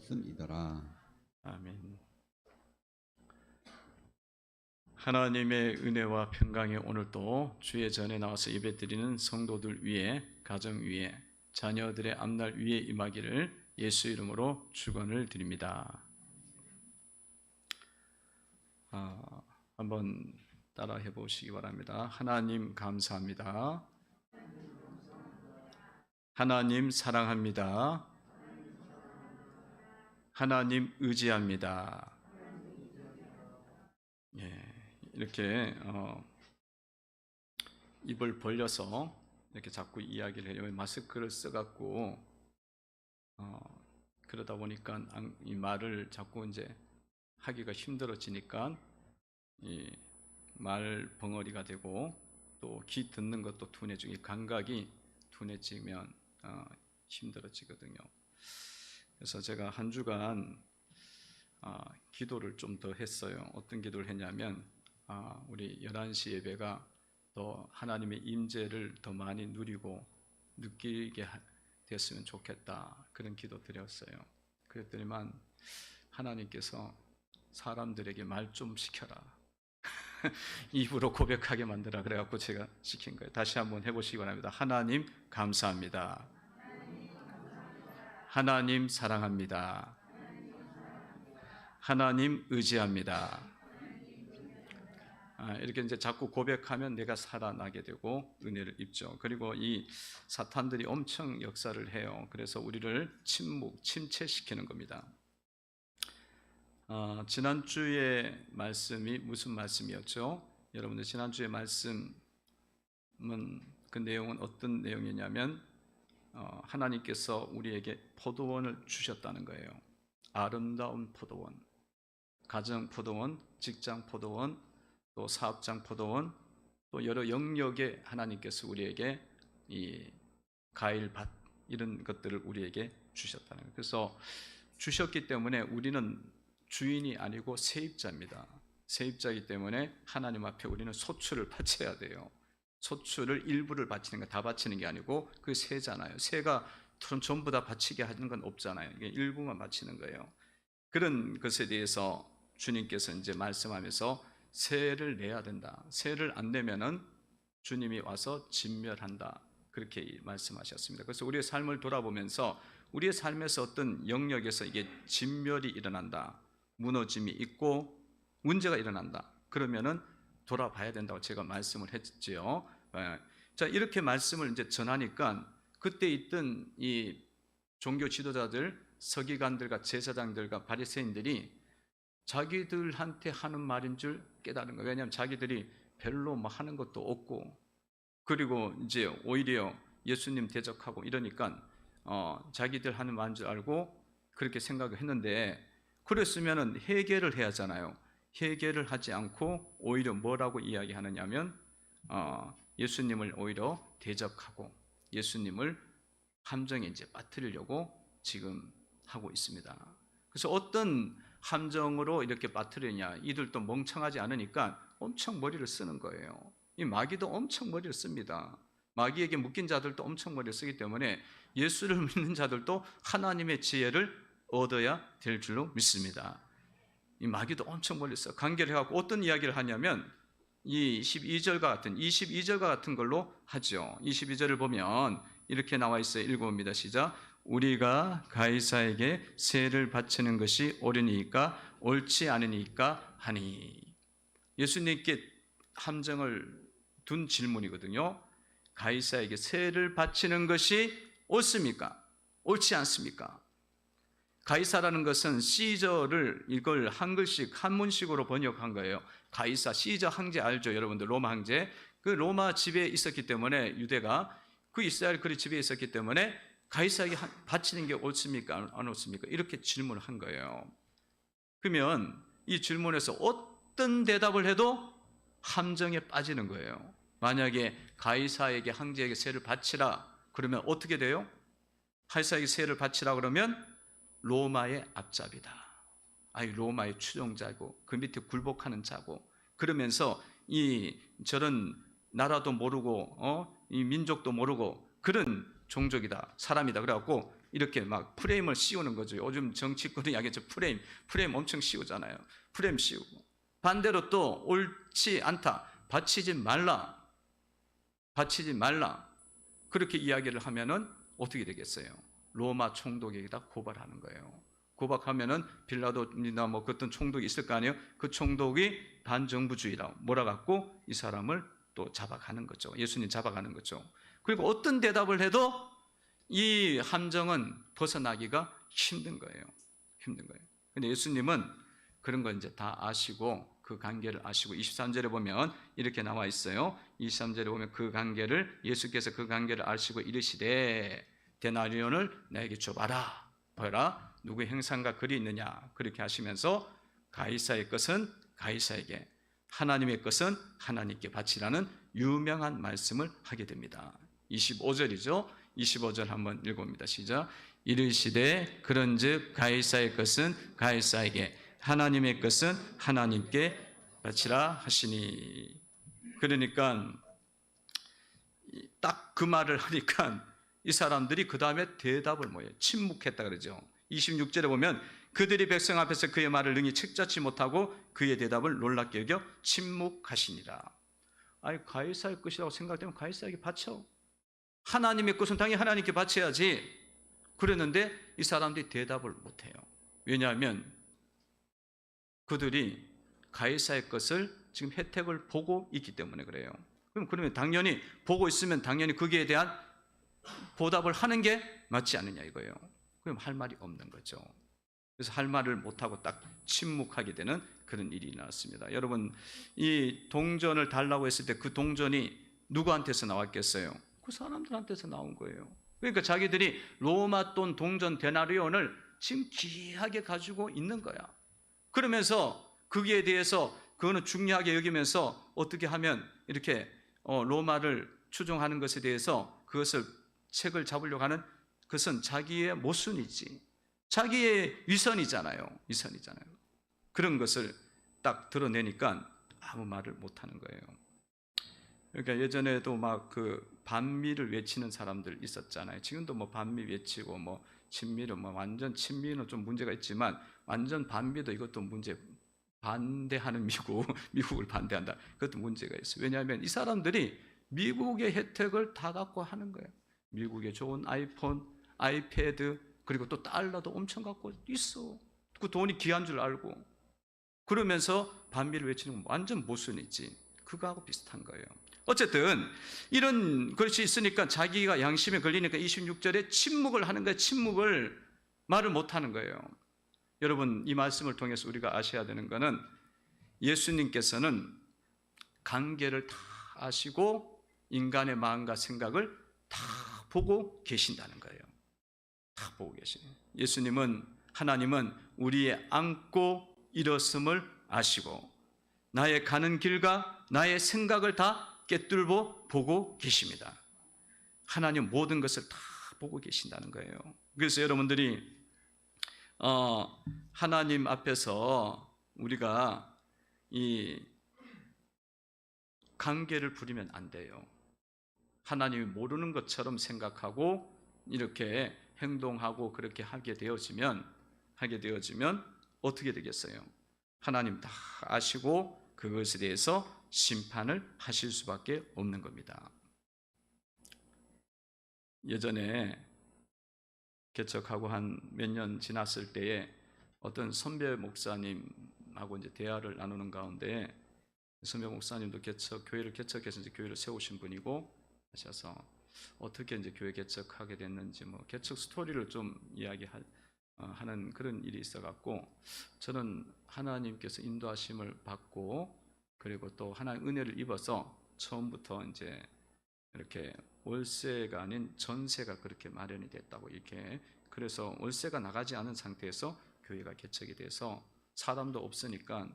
말씀이더라. 아멘. 하나님의 은혜와 평강이 오늘도 주의 전에 나와서 예배드리는 성도들 위에, 가정 위에, 자녀들의 앞날 위에 임하기를 예수 이름으로 축원을 드립니다. 한번 따라해 보시기 바랍니다. 하나님 감사합니다. 하나님 사랑합니다. 하나님 의지합니다. 이렇게 입을 벌려서 이렇게 자꾸 이야기를 해요. 마스크를 써갖고 그러다 보니까 이 말을 자꾸 이제 하기가 힘들어지니까 이 말 벙어리가 되고 또 귀 듣는 것도 둔해지고 이 감각이 둔해지면 힘들어지거든요. 그래서 제가 한 주간 기도를 좀 더 했어요. 어떤 기도를 했냐면 우리 11시 예배가 더 하나님의 임재를 더 많이 누리고 느끼게 됐으면 좋겠다, 그런 기도 드렸어요. 그랬더니만 하나님께서 사람들에게 말 좀 시켜라, 입으로 고백하게 만들라 그래갖고 제가 시킨 거예요. 다시 한번 해보시기 바랍니다. 하나님 감사합니다. 하나님 사랑합니다. 하나님 의지합니다. 이렇게 이제 자꾸 고백하면 내가 살아나게 되고 은혜를 입죠. 그리고 이 사탄들이 엄청 역사를 해요. 그래서 우리를 침체시키는 겁니다. 지난주의 말씀이 무슨 말씀이었죠? 여러분들 지난주의 말씀은 그 내용은 어떤 내용이냐면 하나님께서 우리에게 포도원을 주셨다는 거예요. 아름다운 포도원, 가정 포도원, 직장 포도원, 또 사업장 포도원, 또 여러 영역에 하나님께서 우리에게 이 과일밭 이런 것들을 우리에게 주셨다는 거예요. 그래서 주셨기 때문에 우리는 주인이 아니고 세입자입니다. 세입자이기 때문에 하나님 앞에 우리는 소출을 바쳐야 돼요. 소출을 일부를 바치는 거, 다 바치는 게 아니고 그 세잖아요. 세가 전부 다 바치게 하는 건 없잖아요. 이게 일부만 바치는 거예요. 그런 것에 대해서 주님께서 이제 말씀하면서 세를 내야 된다. 세를 안 내면은 주님이 와서 진멸한다, 그렇게 말씀하셨습니다. 그래서 우리의 삶을 돌아보면서 우리의 삶에서 어떤 영역에서 이게 진멸이 일어난다, 무너짐이 있고 문제가 일어난다, 그러면은 돌아봐야 된다고 제가 말씀을 했지요. 자, 이렇게 말씀을 이제 전하니까 그때 있던 이 종교 지도자들, 서기관들과 제사장들과 바리새인들이 자기들한테 하는 말인 줄 깨달은 거예요. 왜냐하면 자기들이 별로 뭐 하는 것도 없고, 그리고 이제 오히려 예수님 대적하고 이러니까 자기들 하는 말인 줄 알고 그렇게 생각을 했는데, 그랬으면은 해결을 해야 하잖아요. 해결을 하지 않고 오히려 뭐라고 이야기하느냐면 예수님을 오히려 대적하고 예수님을 함정에 이제 빠뜨리려고 지금 하고 있습니다. 그래서 어떤 함정으로 이렇게 빠뜨리냐, 이들도 멍청하지 않으니까 엄청 머리를 쓰는 거예요. 이 마귀도 엄청 머리를 씁니다. 마귀에게 묶인 자들도 엄청 머리를 쓰기 때문에 예수를 믿는 자들도 하나님의 지혜를 얻어야 될 줄로 믿습니다. 이 마귀도 엄청 머리를 써. 간결해갖고 어떤 이야기를 하냐면 이 22절과 같은 걸로 하죠. 22절을 보면 이렇게 나와 있어요. 읽어봅니다. 시작. 우리가 가이사에게 세를 바치는 것이 옳으니까 옳지 않으니까 하니. 예수님께 함정을 둔 질문이거든요. 가이사에게 세를 바치는 것이 옳습니까? 옳지 않습니까? 가이사라는 것은 시저를 이걸 한글식, 한문식으로 번역한 거예요. 가이사, 시저 황제 알죠? 여러분들 로마 황제. 그 로마 지배에 있었기 때문에 유대가 그 이스라엘 그 지배에 있었기 때문에 가이사에게 바치는 게 옳습니까? 안 옳습니까? 이렇게 질문을 한 거예요. 그러면 이 질문에서 어떤 대답을 해도 함정에 빠지는 거예요. 만약에 가이사에게 황제에게 세를 바치라 그러면 어떻게 돼요? 가이사에게 세를 바치라 그러면 로마의 앞잡이다. 로마의 추종자고 그 밑에 굴복하는 자고, 그러면서 이 저런 나라도 모르고 이 민족도 모르고 그런 종족이다, 사람이다. 그래갖고 이렇게 막 프레임을 씌우는 거죠. 요즘 정치권이 이야기했죠. 프레임 엄청 씌우잖아요. 프레임 씌우고. 반대로 또 옳지 않다. 바치지 말라. 그렇게 이야기를 하면은 어떻게 되겠어요? 로마 총독에게다 고발하는 거예요. 고박하면은 빌라도나 뭐 어떤 총독이 있을 거 아니에요. 그 총독이 반정부주의라고 몰아갖고 이 사람을 또 잡아가는 거죠. 예수님 잡아가는 거죠. 그리고 어떤 대답을 해도 이 함정은 벗어나기가 힘든 거예요. 근데 예수님은 그런 거 이제 다 아시고 그 관계를 아시고 23절에 보면 이렇게 나와 있어요. 23절에 보면 그 관계를 예수께서 그 관계를 아시고 이르시되 데나리온을 나에게 줘봐라. 보라 누구의 행상과 글이 있느냐 그렇게 하시면서 가이사의 것은 가이사에게 하나님의 것은 하나님께 바치라는 유명한 말씀을 하게 됩니다. 25절이죠. 25절 한번 읽어봅니다. 시작. 이르시되 그런즉 가이사의 것은 가이사에게 하나님의 것은 하나님께 바치라 하시니. 그러니까 딱 그 말을 하니까 이 사람들이 그 다음에 대답을 뭐예요? 침묵했다 그러죠. 26절에 보면 그들이 백성 앞에서 그의 말을 능히 책잡지 못하고 그의 대답을 놀랍게 여겨 침묵하시니라. 아니 가이사의 것이라고 생각되면 가이사에게 바쳐. 하나님의 것은 당연히 하나님께 바쳐야지. 그랬는데 이 사람들이 대답을 못해요. 왜냐하면 그들이 가이사의 것을 지금 혜택을 보고 있기 때문에 그래요. 그러면 당연히 보고 있으면 당연히 거기에 대한 보답을 하는 게 맞지 않느냐 이거예요. 그럼 할 말이 없는 거죠. 그래서 할 말을 못하고 딱 침묵하게 되는 그런 일이 일어났습니다. 여러분 이 동전을 달라고 했을 때 그 동전이 누구한테서 나왔겠어요? 그 사람들한테서 나온 거예요. 그러니까 자기들이 로마 돈 동전 데나리온을 지금 귀하게 가지고 있는 거야. 그러면서 거기에 대해서 그거는 중요하게 여기면서 어떻게 하면 이렇게 로마를 추종하는 것에 대해서 그것을 책을 잡으려고 하는 그것은 자기의 모순이지. 자기의 위선이잖아요. 그런 것을 딱 드러내니까 아무 말을 못하는 거예요. 그러니까 예전에도 막 그 반미를 외치는 사람들 있었잖아요. 지금도 뭐 반미 외치고 뭐 친미는 뭐 완전 친미는 좀 문제가 있지만 완전 반미도 이것도 문제. 반대하는 미국을 반대한다. 그것도 문제가 있어요. 왜냐하면 이 사람들이 미국의 혜택을 다 갖고 하는 거예요. 미국의 좋은 아이폰, 아이패드, 그리고 또 달러도 엄청 갖고 있어. 그 돈이 귀한 줄 알고. 그러면서 반미를 외치는 건 완전 모순이지. 그거하고 비슷한 거예요. 어쨌든 이런 것이 있으니까 자기가 양심에 걸리니까 26절에 침묵을 하는 거예요. 침묵을 말을 못하는 거예요. 여러분 이 말씀을 통해서 우리가 아셔야 되는 것은 예수님께서는 관계를 다 아시고 인간의 마음과 생각을 다 보고 계신다는 거예요. 다 보고 계시네요. 하나님은 우리의 앉고 일었음을 아시고 나의 가는 길과 나의 생각을 다 꿰뚫고 보고 계십니다. 하나님 모든 것을 다 보고 계신다는 거예요. 그래서 여러분들이 하나님 앞에서 우리가 이 관계를 부리면 안 돼요. 하나님이 모르는 것처럼 생각하고 이렇게 행동하고 그렇게 하게 되어지면 어떻게 되겠어요? 하나님 다 아시고 그것에 대해서 심판을 하실 수밖에 없는 겁니다. 예전에 개척하고 한 몇 년 지났을 때에 어떤 선배 목사님하고 이제 대화를 나누는 가운데 선배 목사님도 교회를 개척해서 이제 교회를 세우신 분이고 하셔서 어떻게 이제 교회 개척하게 됐는지 뭐 개척 스토리를 좀 하는 그런 일이 있어갖고 저는 하나님께서 인도하심을 받고 그리고 또 하나님 은혜를 입어서 처음부터 이제 이렇게 월세가 아닌 전세가 그렇게 마련이 됐다고 이렇게 그래서 월세가 나가지 않은 상태에서 교회가 개척이 돼서 사람도 없으니까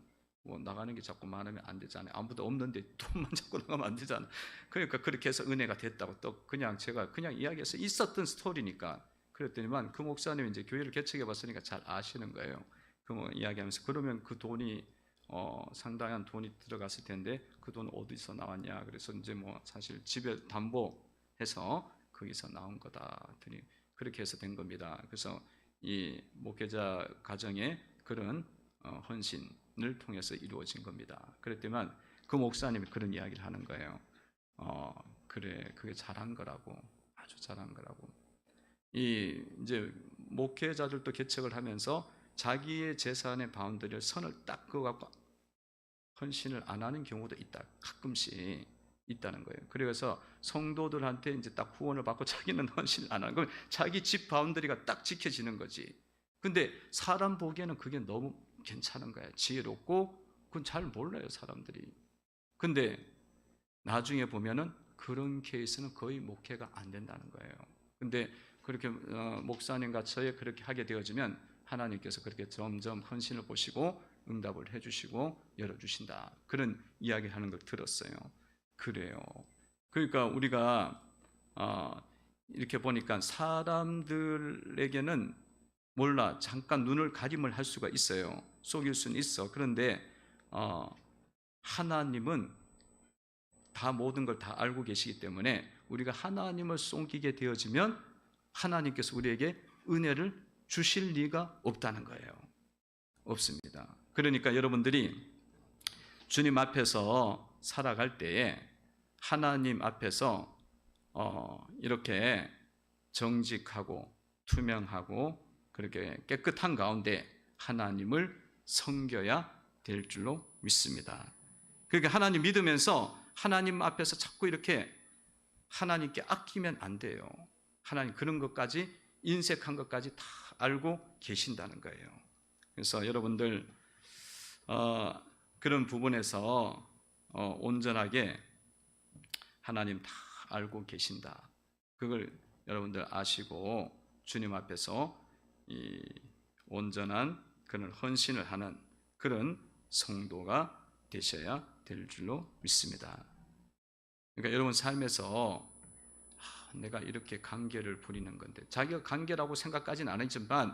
뭐 나가는 게 자꾸 많으면 안 되잖아요. 아무도 없는데 돈만 자꾸 나가면 안 되잖아요. 그러니까 그렇게 해서 은혜가 됐다고 또 제가 그냥 이야기해서 있었던 스토리니까 그랬더니만 그 목사님이 이제 교회를 개척해 봤으니까 잘 아시는 거예요. 그 뭐 이야기하면서 그러면 그 돈이 상당한 돈이 들어갔을 텐데 그 돈 어디서 나왔냐? 그래서 이제 뭐 사실 집에 담보해서 거기서 나온 거다. 그렇게 해서 된 겁니다. 그래서 이 목회자 가정의 그런 헌신을 통해서 이루어진 겁니다. 그랬더만 그 목사님이 그런 이야기를 하는 거예요. 그래, 그게 잘한 거라고, 아주 잘한 거라고. 이제 목회자들도 개척을 하면서 자기의 재산의 바운더리를 선을 딱 그어갖고 헌신을 안 하는 경우도 있다, 가끔씩 있다는 거예요. 그래서 성도들한테 이제 딱 후원을 받고 자기는 헌신을 안 하는 건 자기 집 바운더리가 딱 지켜지는 거지. 근데 사람 보기에는 그게 너무 괜찮은 거야. 지혜롭고 그건 잘 몰라요, 사람들이. 근데 나중에 보면은 그런 케이스는 거의 목회가 안 된다는 거예요. 근데 그렇게 목사님과 저에 그렇게 하게 되어지면 하나님께서 그렇게 점점 헌신을 보시고 응답을 해주시고 열어주신다, 그런 이야기를 하는 걸 들었어요. 그래요. 그러니까 우리가 이렇게 보니까 사람들에게는 몰라, 잠깐 눈을 가림을 할 수가 있어요. 속일 수는 있어. 그런데 하나님은 다 모든 걸 다 알고 계시기 때문에 우리가 하나님을 속이게 되어지면 하나님께서 우리에게 은혜를 주실 리가 없다는 거예요. 없습니다. 그러니까 여러분들이 주님 앞에서 살아갈 때에 하나님 앞에서 이렇게 정직하고 투명하고 그렇게 깨끗한 가운데 하나님을 섬겨야 될 줄로 믿습니다. 그러니까 하나님 믿으면서 하나님 앞에서 자꾸 이렇게 하나님께 아끼면 안 돼요. 하나님 그런 것까지, 인색한 것까지 다 알고 계신다는 거예요. 그래서 여러분들 그런 부분에서 온전하게 하나님 다 알고 계신다, 그걸 여러분들 아시고 주님 앞에서 이 온전한 그런 헌신을 하는 그런 성도가 되셔야 될 줄로 믿습니다. 그러니까 여러분 삶에서 내가 이렇게 관계를 부리는 건데, 자기가 관계라고 생각까지는 안 했지만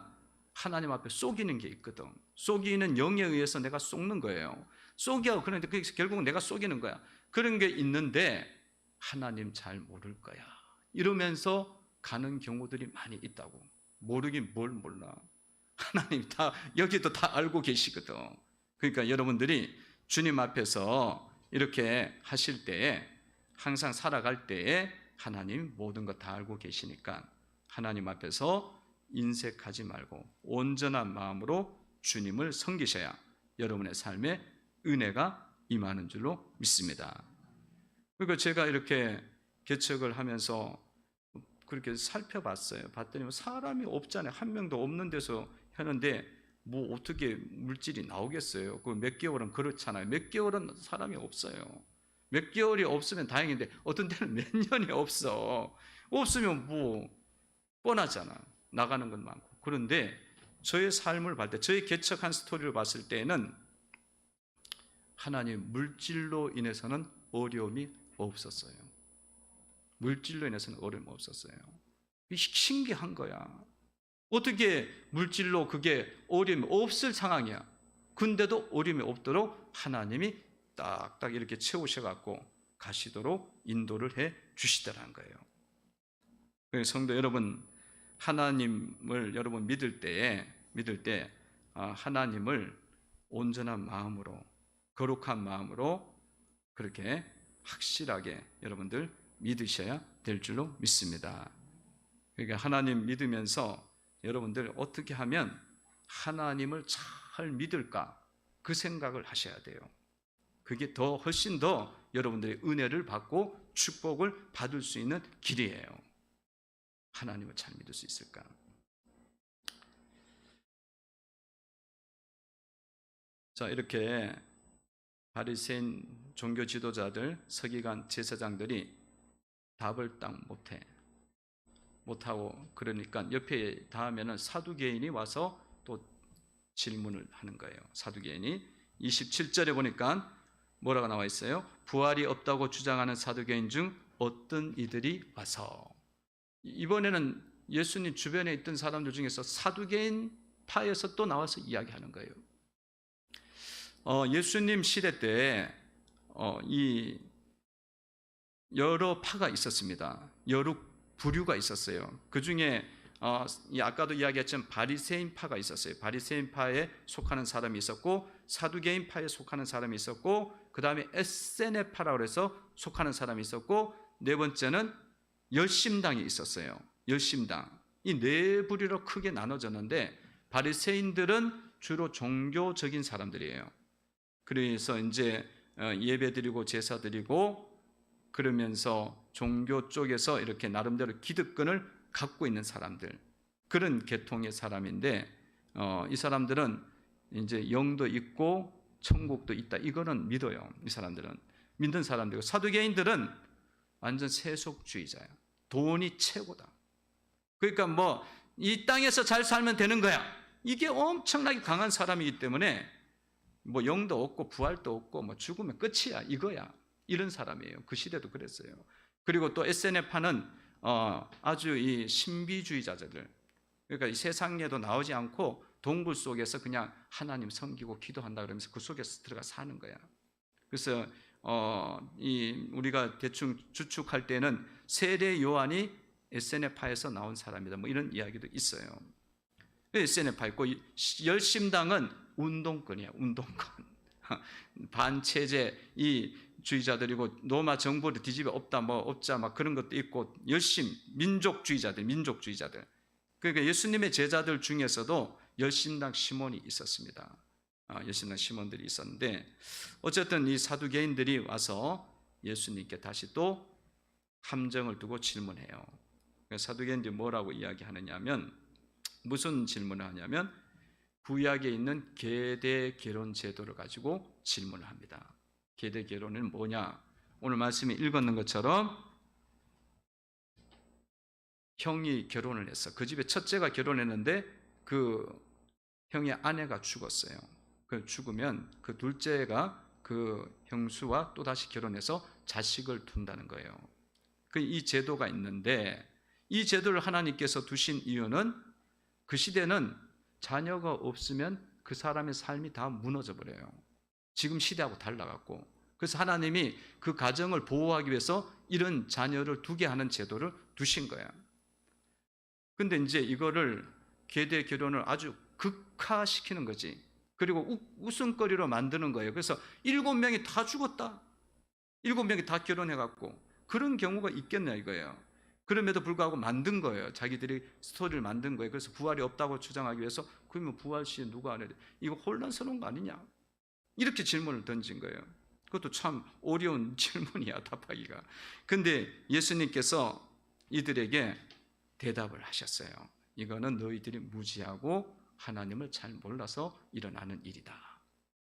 하나님 앞에 속이는 게 있거든. 속이는 영에 의해서 내가 속는 거예요. 속여. 그런데 결국은 내가 속이는 거야. 그런 게 있는데 하나님 잘 모를 거야, 이러면서 가는 경우들이 많이 있다고. 모르긴 뭘 몰라. 하나님 다 여기도 다 알고 계시거든. 그러니까 여러분들이 주님 앞에서 이렇게 하실 때에, 항상 살아갈 때에 하나님 모든 것 다 알고 계시니까 하나님 앞에서 인색하지 말고 온전한 마음으로 주님을 섬기셔야 여러분의 삶에 은혜가 임하는 줄로 믿습니다. 그러니까 제가 이렇게 개척을 하면서 그렇게 살펴봤어요. 봤더니 사람이 없잖아요. 한 명도 없는 데서 하는데 뭐 어떻게 물질이 나오겠어요? 그 몇 개월은 그렇잖아요. 몇 개월은 사람이 없어요. 몇 개월이 없으면 다행인데 어떤 때는 몇 년이 없으면 뭐 뻔하잖아. 나가는 건 많고. 그런데 저의 삶을 봤을 때, 저의 개척한 스토리를 봤을 때는 하나님 물질로 인해서는 어려움이 없었어요. 물질로 인해서는 어려움이 없었어요. 신기한 거야. 어떻게 물질로 그게 어려움이 없을 상황이야. 근데도 어려움이 없도록 하나님이 딱딱 이렇게 채우셔갖고 가시도록 인도를 해 주시더라는 거예요. 성도 여러분, 하나님을 여러분 믿을 때 하나님을 온전한 마음으로, 거룩한 마음으로 그렇게 확실하게 여러분들 믿으셔야 될 줄로 믿습니다. 그러니까 하나님 믿으면서 여러분들 어떻게 하면 하나님을 잘 믿을까, 그 생각을 하셔야 돼요. 그게 훨씬 더 여러분들의 은혜를 받고 축복을 받을 수 있는 길이에요. 하나님을 잘 믿을 수 있을까? 자, 이렇게 바리새인 종교 지도자들, 서기관 제사장들이 답을 딱 못하고 그러니까 옆에 닿으면 사두개인이 와서 또 질문을 하는 거예요. 사두개인이 27절에 보니까 뭐라고 나와 있어요? 부활이 없다고 주장하는 사두개인 중 어떤 이들이 와서. 이번에는 예수님 주변에 있던 사람들 중에서 사두개인 파에서 또 나와서 이야기하는 거예요. 예수님 시대 때 이 여러 파가 있었습니다. 여러 부류가 있었어요. 그 중에 이 아까도 이야기했지만 바리새인파가 있었어요. 바리새인파에 속하는 사람이 있었고 사두개인파에 속하는 사람이 있었고 그 다음에 에세네파라고 해서 속하는 사람이 있었고 네 번째는 열심당이 있었어요. 열심당. 이 네 부류로 크게 나눠졌는데 바리새인들은 주로 종교적인 사람들이에요. 그래서 이제 예배 드리고 제사 드리고 그러면서 종교 쪽에서 이렇게 나름대로 기득권을 갖고 있는 사람들, 그런 계통의 사람인데 이 사람들은 이제 영도 있고 천국도 있다, 이거는 믿어요. 이 사람들은 믿는 사람들이고 사두개인들은 완전 세속주의자야. 돈이 최고다. 그러니까 뭐 이 땅에서 잘 살면 되는 거야, 이게 엄청나게 강한 사람이기 때문에 뭐 영도 없고 부활도 없고 뭐 죽으면 끝이야, 이거야, 이런 사람이에요. 그 시대도 그랬어요. 그리고 또 에세네파는 아주 이 신비주의자들, 그러니까 이 세상에도 나오지 않고 동굴 속에서 그냥 하나님 섬기고 기도한다 그러면서 그 속에서 들어가 사는 거야. 그래서 우리가 대충 추측할 때는 세례 요한이 에세네파에서 나온 사람이다, 뭐 이런 이야기도 있어요. 에세네파 있고 열심당은 운동권이야, 운동권. 반체제 이 주의자들이고 로마 정부를 뒤집어 엎다 뭐 엎자 막 그런 것도 있고 열심 민족주의자들. 그러니까 예수님의 제자들 중에서도 열심당 시몬이 있었습니다. 열심당 시몬들이 있었는데 어쨌든 이 사두개인들이 와서 예수님께 다시 또 함정을 두고 질문해요. 사두개인들이 뭐라고 이야기하느냐면, 무슨 질문을 하냐면 구약에 있는 계대 결혼 제도를 가지고 질문을 합니다. 계대 결혼은 뭐냐? 오늘 말씀에 읽었는 것처럼 형이 결혼을 했어. 그 집에 첫째가 결혼했는데 그 형의 아내가 죽었어요. 그 죽으면 그 둘째가 그 형수와 또다시 결혼해서 자식을 둔다는 거예요. 이 제도가 있는데 이 제도를 하나님께서 두신 이유는 그 시대는 자녀가 없으면 그 사람의 삶이 다 무너져 버려요. 지금 시대하고 달라갖고. 그래서 하나님이 그 가정을 보호하기 위해서 이런 자녀를 두게 하는 제도를 두신 거야. 근데 이제 이거를 계대 결혼을 아주 극화시키는 거지. 그리고 웃음거리로 만드는 거예요. 그래서 7명이 다 죽었다, 7명이 다 결혼해갖고, 그런 경우가 있겠냐 이거예요. 그럼에도 불구하고 만든 거예요. 자기들이 스토리를 만든 거예요. 그래서 부활이 없다고 주장하기 위해서, 그러면 부활 시에 누가 안 해? 이거 혼란스러운 거 아니냐? 이렇게 질문을 던진 거예요. 그것도 참 어려운 질문이야, 답하기가. 근데 예수님께서 이들에게 대답을 하셨어요. 이거는 너희들이 무지하고 하나님을 잘 몰라서 일어나는 일이다.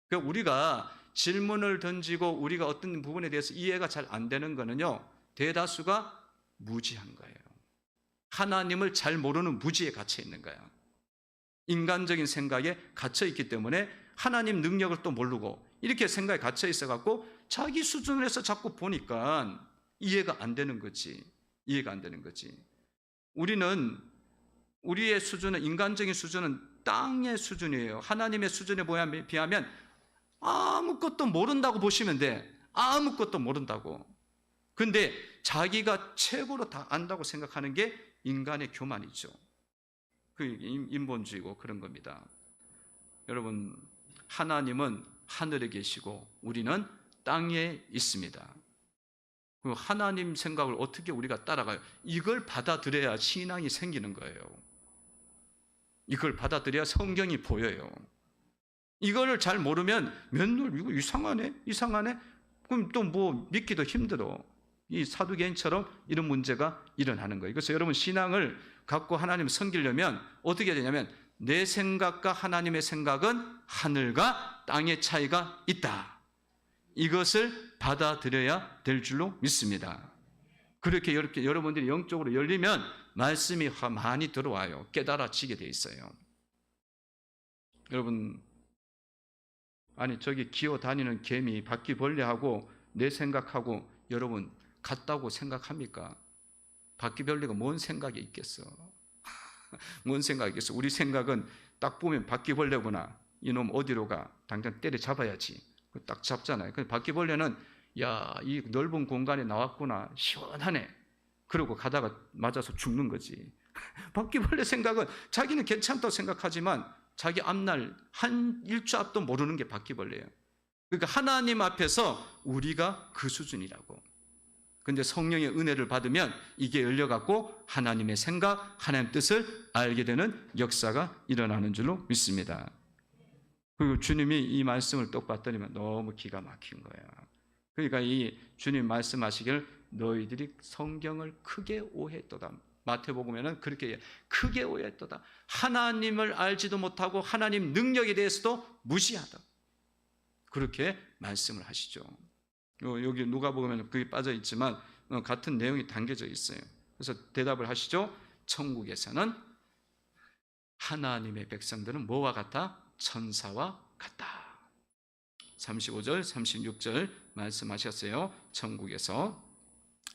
그러니까 우리가 질문을 던지고 우리가 어떤 부분에 대해서 이해가 잘 안 되는 거는요, 대다수가 무지한 거예요. 하나님을 잘 모르는 무지에 갇혀 있는 거야. 인간적인 생각에 갇혀 있기 때문에 하나님 능력을 또 모르고 이렇게 생각에 갇혀 있어갖고 자기 수준에서 자꾸 보니까 이해가 안 되는 거지. 이해가 안 되는 거지. 우리의 수준은, 인간적인 수준은 땅의 수준이에요. 하나님의 수준에 비하면 아무것도 모른다고 보시면 돼. 아무것도 모른다고. 근데 자기가 최고로 다 안다고 생각하는 게 인간의 교만이죠. 그 인본주의고 그런 겁니다. 여러분, 하나님은 하늘에 계시고 우리는 땅에 있습니다. 그 하나님 생각을 어떻게 우리가 따라가요? 이걸 받아들여야 신앙이 생기는 거예요. 이걸 받아들여야 성경이 보여요. 이거를 잘 모르면 맨날 이거 이상하네? 그럼 또 뭐 믿기도 힘들어. 이 사두개인처럼 이런 문제가 일어나는 거예요. 그래서 여러분, 신앙을 갖고 하나님을 섬기려면 어떻게 해야 되냐면, 내 생각과 하나님의 생각은 하늘과 땅의 차이가 있다. 이것을 받아들여야 될 줄로 믿습니다. 그렇게 여러분들이 영적으로 열리면 말씀이 많이 들어와요. 깨달아지게 돼 있어요. 여러분, 아니 저기 기어다니는 개미, 바퀴벌레하고 내 생각하고 여러분 같다고 생각합니까? 바퀴벌레가 뭔 생각이 있겠어? 뭔 생각이 있겠어? 우리 생각은 딱 보면 바퀴벌레구나, 이놈 어디로 가, 당장 때려 잡아야지. 딱 잡잖아요. 바퀴벌레는 야, 이 넓은 공간에 나왔구나, 시원하네, 그러고 가다가 맞아서 죽는 거지. 바퀴벌레 생각은 자기는 괜찮다고 생각하지만 자기 앞날 한 1초 앞도 모르는 게 바퀴벌레예요. 그러니까 하나님 앞에서 우리가 그 수준이라고. 근데 성령의 은혜를 받으면 이게 열려갖고 하나님의 생각, 하나님의 뜻을 알게 되는 역사가 일어나는 줄로 믿습니다. 그리고 주님이 이 말씀을 똑 봤더니만 너무 기가 막힌 거예요. 그러니까 이 주님 말씀하시기를 너희들이 성경을 크게 오해했도다. 마태복음에는 그렇게 크게 오해했도다. 하나님을 알지도 못하고 하나님 능력에 대해서도 무시하다. 그렇게 말씀을 하시죠. 여기 누가복음에는 그게 빠져 있지만 같은 내용이 담겨져 있어요. 그래서 대답을 하시죠. 천국에서는 하나님의 백성들은 뭐와 같다? 천사와 같다. 35절, 36절 말씀하셨어요. 천국에서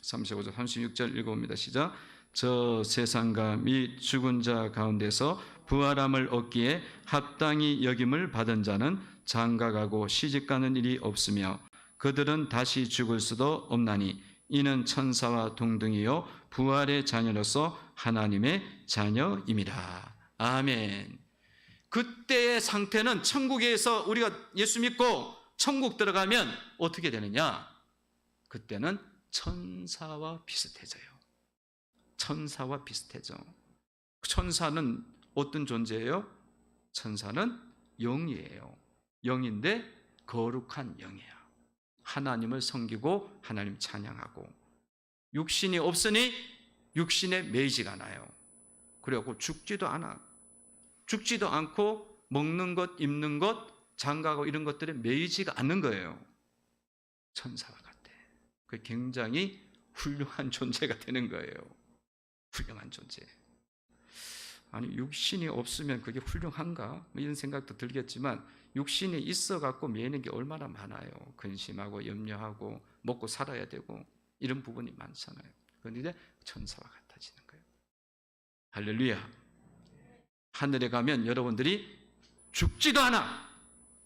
35절, 36절 읽어봅니다. 시작. 저 세상과 및 죽은 자 가운데서 부활함을 얻기에 합당히 여김을 받은 자는 장가가고 시집가는 일이 없으며 그들은 다시 죽을 수도 없나니 이는 천사와 동등이요 부활의 자녀로서 하나님의 자녀임이라. 아멘. 그때의 상태는 천국에서 우리가 예수 믿고 천국 들어가면 어떻게 되느냐? 그때는 천사와 비슷해져요. 천사와 비슷해져. 천사는 어떤 존재예요? 천사는 영이에요. 영인데 거룩한 영이야. 하나님을 섬기고 하나님 찬양하고 육신이 없으니 육신에 매이지가 않아요. 그래갖고 죽지도 않아. 죽지도 않고 먹는 것, 입는 것, 장가고 이런 것들에 매이지가 않는 거예요. 천사와 같아. 그 굉장히 훌륭한 존재가 되는 거예요. 훌륭한 존재. 아니 육신이 없으면 그게 훌륭한가? 이런 생각도 들겠지만 육신이 있어갖고 매이는 게 얼마나 많아요. 근심하고 염려하고 먹고 살아야 되고 이런 부분이 많잖아요. 그런데 천사와 같아지는 거예요. 할렐루야. 하늘에 가면 여러분들이 죽지도 않아.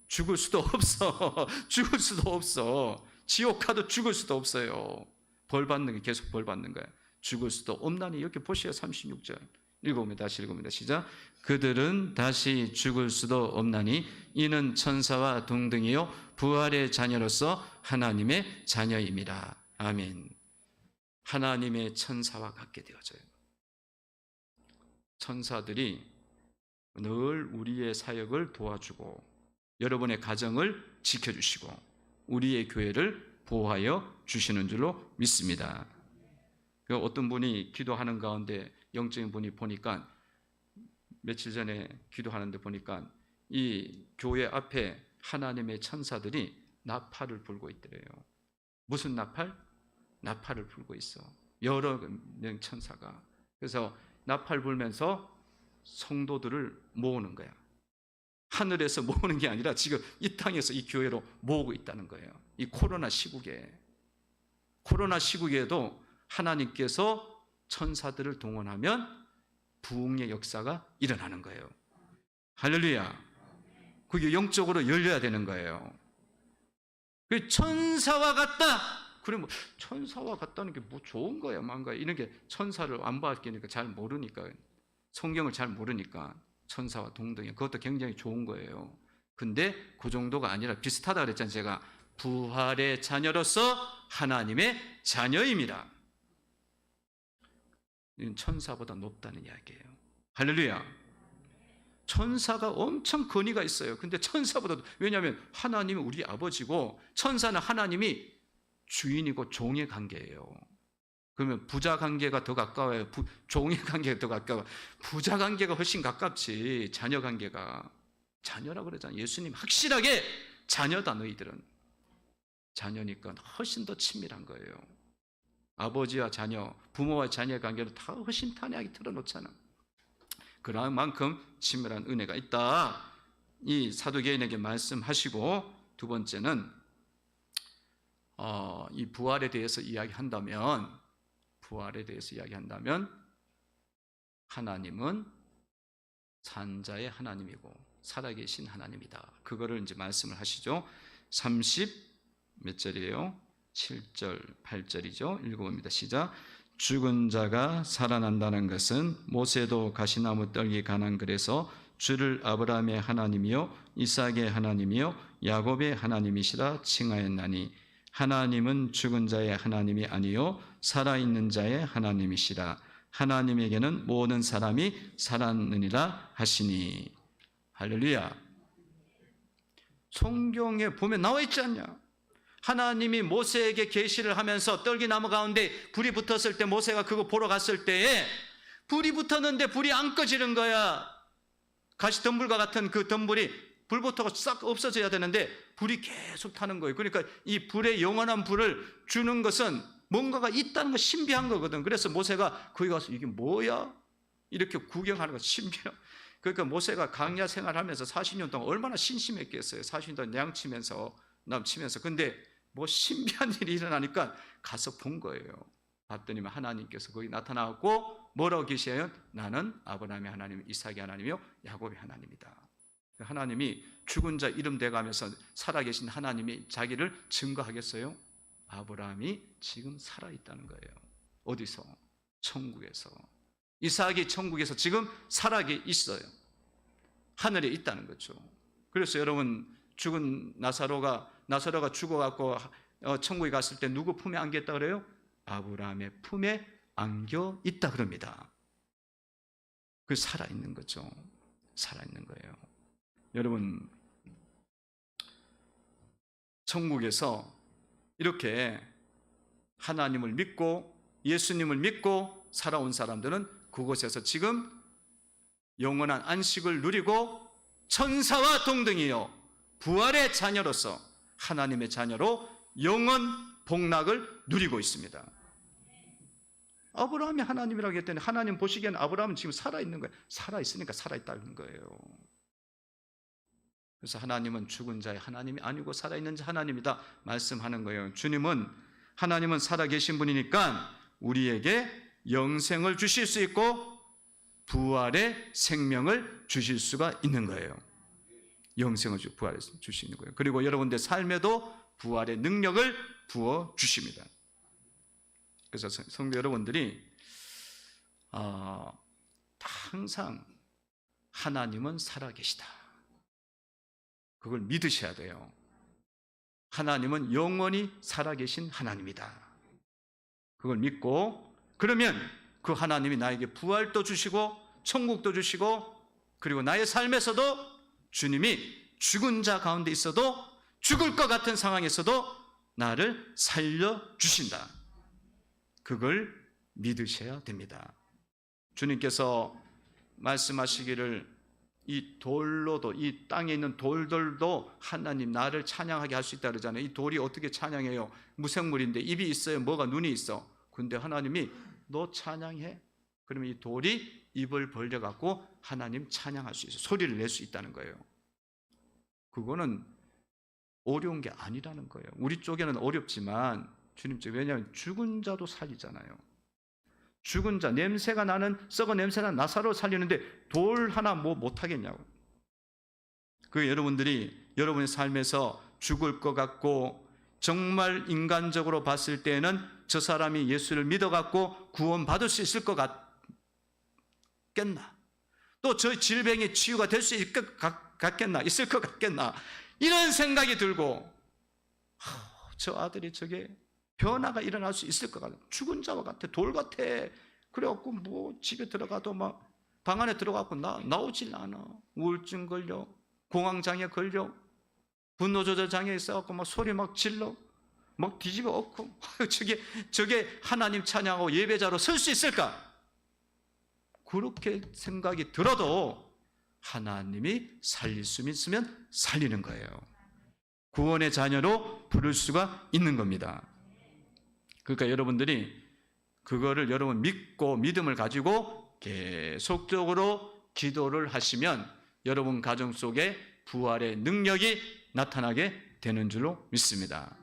죽을 수도 없어. 죽을 수도 없어. 지옥 가도 죽을 수도 없어요. 벌 받는 게 계속 벌 받는 거야. 죽을 수도 없나니. 이렇게 보시요. 36절 읽어봅니다. 다시 읽어봅니다. 시작. 그들은 다시 죽을 수도 없나니 이는 천사와 동등이요 부활의 자녀로서 하나님의 자녀임이라. 아멘. 하나님의 천사와 같게 되어져요. 천사들이 늘 우리의 사역을 도와주고 여러분의 가정을 지켜주시고 우리의 교회를 보호하여 주시는 줄로 믿습니다. 어떤 분이 기도하는 가운데 영적인 분이 보니까 며칠 전에 기도하는데 보니까 이 교회 앞에 하나님의 천사들이 나팔을 불고 있더래요. 무슨 나팔? 나팔을 불고 있어. 여러 명 천사가. 그래서 나팔 불면서 성도들을 모으는 거야. 하늘에서 모으는 게 아니라 지금 이 땅에서 이 교회로 모으고 있다는 거예요. 이 코로나 시국에도 하나님께서 천사들을 동원하면 부흥의 역사가 일어나는 거예요. 할렐루야. 그게 영적으로 열려야 되는 거예요. 천사와 같다. 그래 뭐 천사와 같다는 게 뭐 좋은 거야, 망가 이런 게 천사를 안 봤으니까 잘 모르니까 성경을 잘 모르니까 천사와 동등이 그것도 굉장히 좋은 거예요. 근데 그 정도가 아니라 비슷하다 그랬잖아요. 제가 부활의 자녀로서 하나님의 자녀입니다. 이건 천사보다 높다는 이야기예요. 할렐루야. 천사가 엄청 권위가 있어요. 근데 천사보다도, 왜냐하면 하나님은 우리 아버지고 천사는 하나님이 주인이고 종의 관계예요. 그러면 부자 관계가 더 가까워요? 종의 관계가 더 가까워요? 부자 관계가 훨씬 가깝지. 자녀 관계가. 자녀라고 그러잖아요. 예수님 확실하게 자녀다. 너희들은 자녀니까 훨씬 더 친밀한 거예요. 아버지와 자녀, 부모와 자녀의 관계도 다 훨씬 탄회하게 틀어놓잖아. 그런 만큼 친밀한 은혜가 있다. 이 사도계인에게 말씀하시고, 두 번째는 이 부활에 대해서 이야기한다면 하나님은 산자의 하나님이고 살아계신 하나님이다. 그거를 이제 말씀을 하시죠. 30 몇 절이에요? 7절, 8절이죠. 읽어봅니다. 시작. 죽은 자가 살아난다는 것은 모세도 가시나무 떨기 가난 글에서 주를 아브라함의 하나님이요 이삭의 하나님이요 야곱의 하나님이시라 칭하였나니 하나님은 죽은 자의 하나님이 아니요 살아있는 자의 하나님이시라. 하나님에게는 모든 사람이 살았느니라 하시니. 할렐루야. 성경에 보면 나와 있지 않냐? 하나님이 모세에게 계시를 하면서 떨기나무 가운데 불이 붙었을 때 모세가 그거 보러 갔을 때에 불이 붙었는데 불이 안 꺼지는 거야. 가시덤불과 같은 그 덤불이 불 붙어서 싹 없어져야 되는데 불이 계속 타는 거예요. 그러니까 이 불의 영원한 불을 주는 것은 뭔가가 있다는 거 신비한 거거든. 그래서 모세가 거기 가서 이게 뭐야? 이렇게 구경하는 거 신비해. 그러니까 모세가 광야 생활하면서 40년 동안 얼마나 심심했겠어요. 40년 동안 남치면서. 근데 뭐 신비한 일이 일어나니까 가서 본 거예요. 봤더니 하나님께서 거기 나타나고 뭐라고 계시해요? 나는 아브라함의 하나님, 이삭의 하나님이요 야곱의 하나님이다. 하나님이 죽은 자 이름 대가면서 살아계신 하나님이 자기를 증거하겠어요? 아브라함이 지금 살아있다는 거예요. 어디서? 천국에서. 이삭이 천국에서 지금 살아있어요. 하늘에 있다는 거죠. 그래서 여러분 죽은 나사로가 죽어갖고 천국에 갔을 때 누구 품에 안겼다 그래요? 아브라함의 품에 안겨 있다 그럽니다. 그 살아있는 거죠. 살아있는 거예요. 여러분 천국에서 이렇게 하나님을 믿고 예수님을 믿고 살아온 사람들은 그곳에서 지금 영원한 안식을 누리고 천사와 동등이요 부활의 자녀로서 하나님의 자녀로 영원 복락을 누리고 있습니다. 아브라함이 하나님이라고 했더니 하나님 보시기에는 아브라함은 지금 살아있는 거예요. 살아있으니까 살아있다는 거예요. 그래서 하나님은 죽은 자의 하나님이 아니고 살아있는 자 하나님이다 말씀하는 거예요. 주님은 하나님은 살아계신 분이니까 우리에게 영생을 주실 수 있고 부활의 생명을 주실 수가 있는 거예요. 영생을 부활을 주시는 거예요. 그리고 여러분들 삶에도 부활의 능력을 부어 주십니다. 그래서 성도 여러분들이 항상 하나님은 살아계시다. 그걸 믿으셔야 돼요. 하나님은 영원히 살아계신 하나님이다. 그걸 믿고 그러면 그 하나님이 나에게 부활도 주시고 천국도 주시고 그리고 나의 삶에서도 주님이 죽은 자 가운데 있어도 죽을 것 같은 상황에서도 나를 살려주신다. 그걸 믿으셔야 됩니다. 주님께서 말씀하시기를 이 돌로도 이 땅에 있는 돌들도 하나님 나를 찬양하게 할 수 있다 그러잖아요. 이 돌이 어떻게 찬양해요? 무생물인데 입이 있어요? 뭐가 눈이 있어? 근데 하나님이 너 찬양해? 그러면 이 돌이 입을 벌려갖고 하나님 찬양할 수 있어요. 소리를 낼 수 있다는 거예요. 그거는 어려운 게 아니라는 거예요. 우리 쪽에는 어렵지만 주님 쪽에 왜냐하면 죽은 자도 살리잖아요. 죽은 자, 냄새가 나는 썩은 냄새나는 나사로 살리는데 돌 하나 뭐 못하겠냐고. 그 여러분들이 여러분의 삶에서 죽을 것 같고 정말 인간적으로 봤을 때는 저 사람이 예수를 믿어갖고 구원받을 수 있을 것 같겠나? 또 저 질병이 치유가 될 수 있을 것 같겠나? 있을 것 같겠나? 이런 생각이 들고 저 아들이 저게 변화가 일어날 수 있을 것 같아. 죽은 자와 같아. 돌 같아. 그래갖고 뭐 집에 들어가도 막 방 안에 들어가고 나오질 않아. 우울증 걸려. 공황장애 걸려. 분노조절장애 있어갖고 막 소리 막 질러. 막 뒤집어 엎고. 저게 하나님 찬양하고 예배자로 설 수 있을까? 그렇게 생각이 들어도 하나님이 살릴 수 있으면 살리는 거예요. 구원의 자녀로 부를 수가 있는 겁니다. 그러니까 여러분들이 그거를 여러분 믿고 믿음을 가지고 계속적으로 기도를 하시면 여러분 가정 속에 부활의 능력이 나타나게 되는 줄로 믿습니다.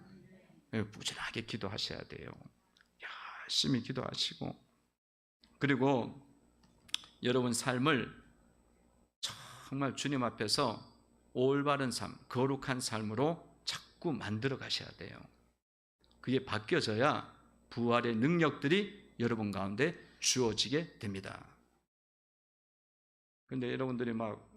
부지런하게 기도하셔야 돼요. 열심히 기도하시고 그리고 여러분 삶을 정말 주님 앞에서 올바른 삶, 거룩한 삶으로 자꾸 만들어 가셔야 돼요. 그게 바뀌어져야 부활의 능력들이 여러분 가운데 주어지게 됩니다. 근데 여러분들이 막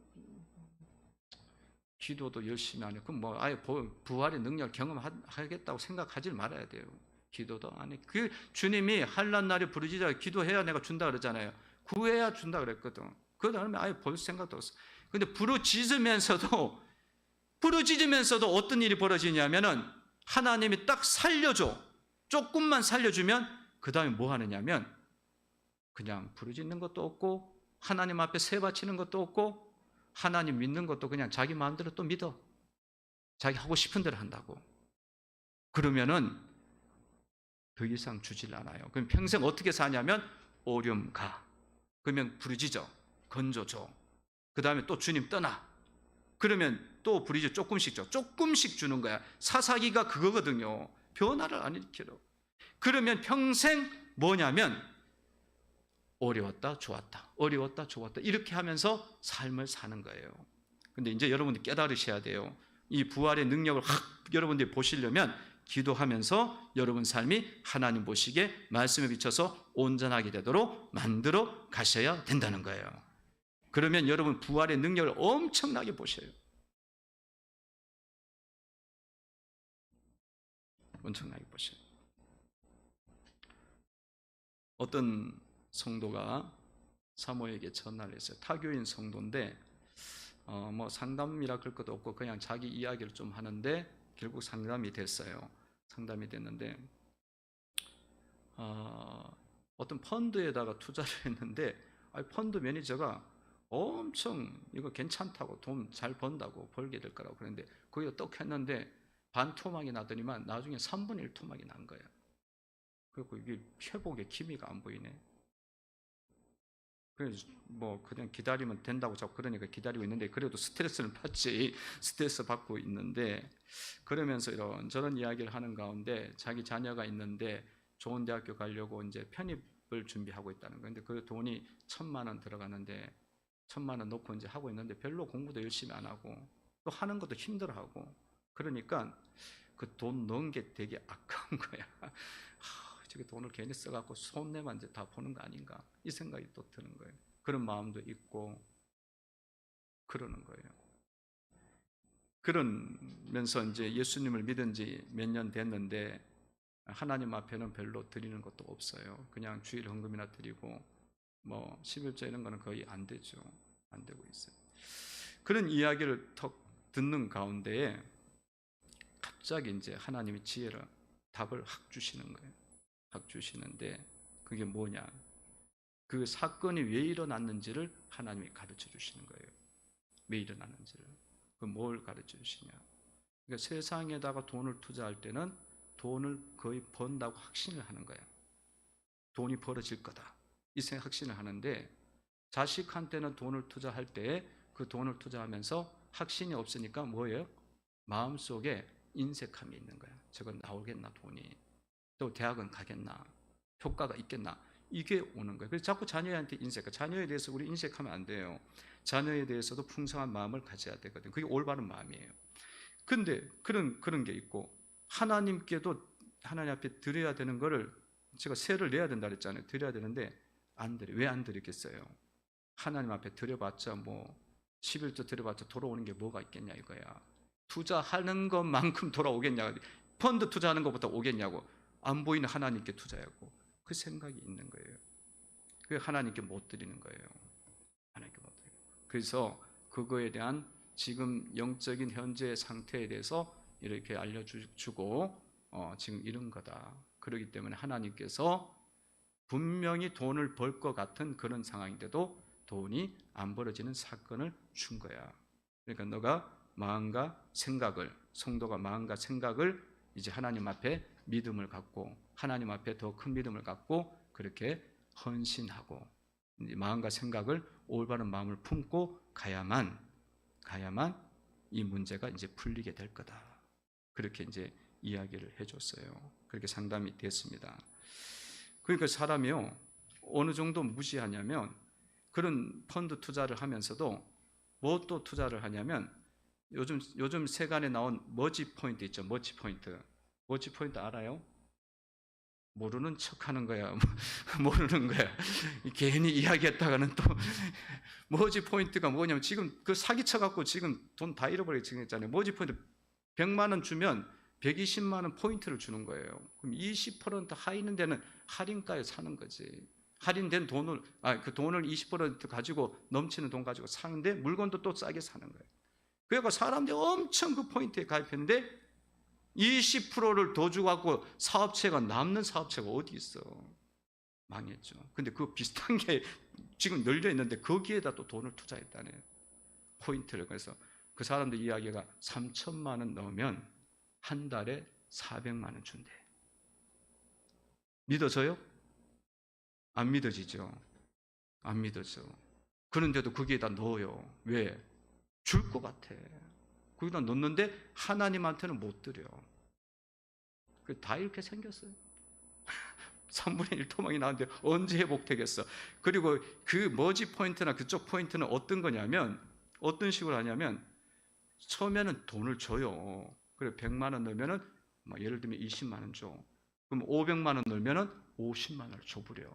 기도도 열심히 안 해. 그럼 뭐 아예 부활의 능력을 경험하겠다고 생각하지 말아야 돼요. 기도도 안 해. 그 주님이 환난 날에 부르짖어 기도해야 내가 준다 그랬잖아요. 구해야 준다 그랬거든. 그 다음에 아예 볼 생각도 없어. 근데 부르짖으면서도 어떤 일이 벌어지냐면은 하나님이 딱 살려줘. 조금만 살려주면 그 다음에 뭐 하느냐면 그냥 부르짖는 것도 없고 하나님 앞에 세 바치는 것도 없고 하나님 믿는 것도 그냥 자기 마음대로 또 믿어. 자기 하고 싶은 대로 한다고. 그러면은 더 이상 주질 않아요. 그럼 평생 어떻게 사냐면 오렴 가. 그러면 부르짖어. 건져줘. 그 다음에 또 주님 떠나. 그러면 또 부르짖어. 조금씩 줘. 조금씩 주는 거야. 사사기가 그거거든요. 변화를 안 일으키려. 그러면 평생 뭐냐면 어려웠다 좋았다 어려웠다 좋았다 이렇게 하면서 삶을 사는 거예요. 근데 이제 여러분들이 깨달으셔야 돼요. 이 부활의 능력을 여러분들이 보시려면 기도하면서 여러분 삶이 하나님 보시기에 말씀에 비춰서 온전하게 되도록 만들어 가셔야 된다는 거예요. 그러면 여러분 부활의 능력을 엄청나게 보셔요. 엄청나게 보셔요. 어떤 성도가 사모에게 전화를 했어요. 타교인 성도인데 뭐 상담이라 그럴 것도 없고 그냥 자기 이야기를 좀 하는데 결국 상담이 됐어요. 상담이 됐는데 어떤 펀드에다가 투자를 했는데 펀드 매니저가 엄청 이거 괜찮다고 돈 잘 번다고 벌게 될 거라고 그랬는데 거기가 떡 했는데 반 토막이 나더니만 나중에 3분의 1 토막이 난 거예요. 그리고 이게 회복의 기미가 안 보이네. 그래서 뭐 그냥 기다리면 된다고 자꾸 그러니까 기다리고 있는데 그래도 스트레스를 받지. 스트레스 받고 있는데 그러면서 이런저런 이야기를 하는 가운데 자기 자녀가 있는데 좋은 대학교 가려고 이제 편입을 준비하고 있다는 거예요. 근데 그 돈이 1,000만 원 들어가는데 1,000만 원 놓고 이제 하고 있는데 별로 공부도 열심히 안 하고 또 하는 것도 힘들어하고 그러니까 그 돈 넣은 게 되게 아까운 거야. 저게 돈을 괜히 써갖고 손해만 이제 다 보는 거 아닌가 이 생각이 또 드는 거예요. 그런 마음도 있고 그러는 거예요. 그러면서 이제 예수님을 믿은 지 몇 년 됐는데 하나님 앞에는 별로 드리는 것도 없어요. 그냥 주일 헌금이나 드리고 뭐 11조 이런 거는 거의 안 되죠. 안 되고 있어요. 그런 이야기를 턱 듣는 가운데에 갑자기 이제 하나님이 지혜를 답을 확 주시는 거예요. 확 주시는데 그게 뭐냐? 그 사건이 왜 일어났는지를 하나님이 가르쳐 주시는 거예요. 왜 일어났는지를. 그 뭘 가르쳐 주시냐? 그러니까 세상에다가 돈을 투자할 때는 돈을 거의 번다고 확신을 하는 거야. 돈이 벌어질 거다. 이 생각 확신을 하는데 자식한테는 돈을 투자할 때 그 돈을 투자하면서 확신이 없으니까 뭐예요? 마음속에 인색함이 있는 거야. 저건 나오겠나 돈이. 또 대학은 가겠나. 효과가 있겠나. 이게 오는 거예요. 그래서 자꾸 자녀한테 인색. 자녀에 대해서 우리 인색하면 안 돼요. 자녀에 대해서도 풍성한 마음을 가져야 되거든요. 그게 올바른 마음이에요. 근데 그런 게 있고 하나님께도 하나님 앞에 드려야 되는 거를 제가 세를 내야 된다 그랬잖아요. 드려야 되는데 안 드려. 왜 안 드리겠어요? 하나님 앞에 드려봤자 뭐 11조 드려봤자 돌아오는 게 뭐가 있겠냐 이거야. 투자하는 것만큼 돌아오겠냐. 펀드 투자하는 것보다 오겠냐고. 안 보이는 하나님께 투자하고 그 생각이 있는 거예요. 그 하나님께 못 드리는 거예요. 하나님께 못 드리는 거예요. 그래서 그거에 대한 지금 영적인 현재의 상태에 대해서 이렇게 알려주고 지금 이런 거다. 그렇기 때문에 하나님께서 분명히 돈을 벌 것 같은 그런 상황인데도 돈이 안 벌어지는 사건을 준 거야. 그러니까 너가 마음과 생각을, 성도가 마음과 생각을 이제 하나님 앞에 믿음을 갖고 하나님 앞에 더 큰 믿음을 갖고 그렇게 헌신하고 마음과 생각을 올바른 마음을 품고 가야만 이 문제가 이제 풀리게 될 거다. 그렇게 이제 이야기를 해줬어요. 그렇게 상담이 됐습니다. 그러니까 사람이요 어느 정도 무지하냐면 그런 펀드 투자를 하면서도 뭐 또 투자를 하냐면 요즘 세간에 나온 머지 포인트 있죠. 머지 포인트 알아요? 모르는 척하는 거야. 모르는 거야. 괜히 이야기했다가는 또 머지 포인트가 뭐냐면 지금 그 사기쳐 갖고 지금 돈 다 잃어버리게 생겼잖아요. 머지 포인트 100만 원 주면 120만 원 포인트를 주는 거예요. 그럼 20% 하이는 데는 할인가에 사는 거지. 할인된 돈을 그 돈을 20% 가지고 넘치는 돈 가지고 사는데 물건도 또 싸게 사는 거예요. 그러니까 사람들이 엄청 그 포인트에 가입했는데 20%를 더 주고 갖고 사업체가 남는 사업체가 어디 있어? 망했죠. 근데 그 비슷한 게 지금 널려 있는데 거기에다 또 돈을 투자했다네. 포인트를. 그래서 그 사람들 이야기가 3천만 원 넣으면 한 달에 400만 원 준대. 믿어져요? 안 믿어지죠. 안 믿어져. 그런데도 거기에다 넣어요. 왜? 줄 것 같아. 거기다 넣는데 하나님한테는 못 드려. 다 이렇게 생겼어요. 3분의 1 토막이 나왔는데 언제 회복되겠어? 그리고 그 머지 포인트나 그쪽 포인트는 어떤 거냐면 어떤 식으로 하냐면 처음에는 돈을 줘요. 그래 100만 원 넣으면은 예를 들면 20만 원 줘. 그럼 500만 원 넣으면은 50만 원을 줘버려.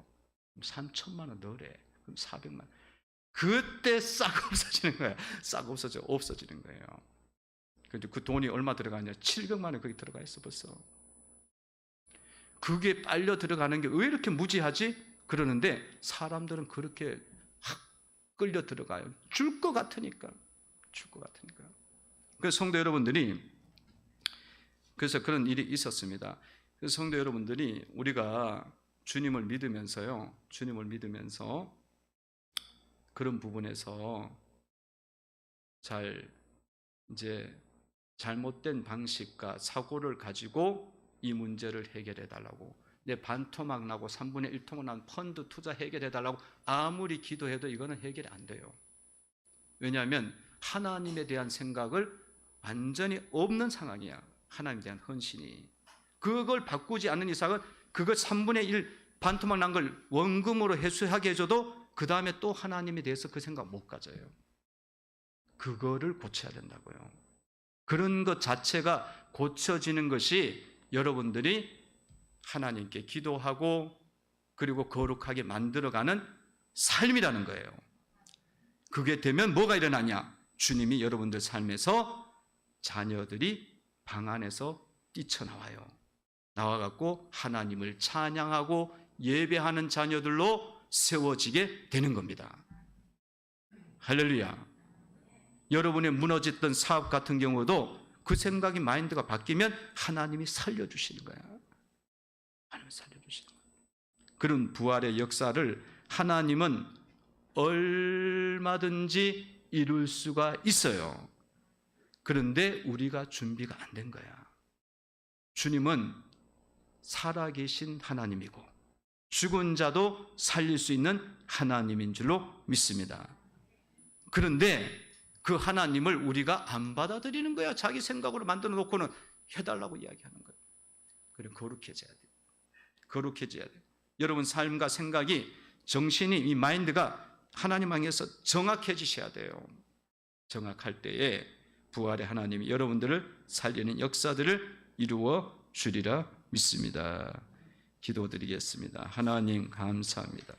3천만 원 넣으래. 그럼 400만 원. 그때 싹 없어지는 거야. 싹 없어지는 거예요. 근데 그 돈이 얼마 들어가냐? 700만 원 거기 들어가 있어 벌써. 그게 빨려 들어가는 게 왜 이렇게 무지하지? 그러는데 사람들은 그렇게 확 끌려 들어가요. 줄 것 같으니까. 그래서 성도 여러분들이 그래서 그런 일이 있었습니다. 그래서 성도 여러분들이 우리가 주님을 믿으면서요. 주님을 믿으면서 그런 부분에서 이제 잘못된 방식과 사고를 가지고 이 문제를 해결해 달라고, 내 반토막 나고 3분의 1 토막 난 펀드 투자 해결해 달라고 아무리 기도해도 이거는 해결이 안 돼요. 왜냐하면 하나님에 대한 생각을 완전히 없는 상황이야. 하나님에 대한 헌신이. 그걸 바꾸지 않는 이상은 그거 3분의 1 반토막 난 걸 원금으로 회수하게 해줘도 그 다음에 또 하나님에 대해서 그 생각 못 가져요. 그거를 고쳐야 된다고요. 그런 것 자체가 고쳐지는 것이 여러분들이 하나님께 기도하고 그리고 거룩하게 만들어가는 삶이라는 거예요. 그게 되면 뭐가 일어나냐? 주님이 여러분들 삶에서 자녀들이 방 안에서 뛰쳐나와요. 나와갖고 하나님을 찬양하고 예배하는 자녀들로 세워지게 되는 겁니다. 할렐루야. 여러분의 무너졌던 사업 같은 경우도 그 생각이 마인드가 바뀌면 하나님이 살려주시는 거야. 하나님이 살려주시는 거야. 그런 부활의 역사를 하나님은 얼마든지 이룰 수가 있어요. 그런데 우리가 준비가 안 된 거야. 주님은 살아계신 하나님이고 죽은 자도 살릴 수 있는 하나님인 줄로 믿습니다. 그런데 그 하나님을 우리가 안 받아들이는 거야. 자기 생각으로 만들어 놓고는 해달라고 이야기하는 거예요. 그래 거룩해져야 돼요. 거룩해져야 돼요. 여러분 삶과 생각이, 정신이, 이 마인드가 하나님 향해서 정확해지셔야 돼요. 정확할 때에 부활의 하나님이 여러분들을 살리는 역사들을 이루어 주리라 믿습니다. 기도드리겠습니다. 하나님 감사합니다.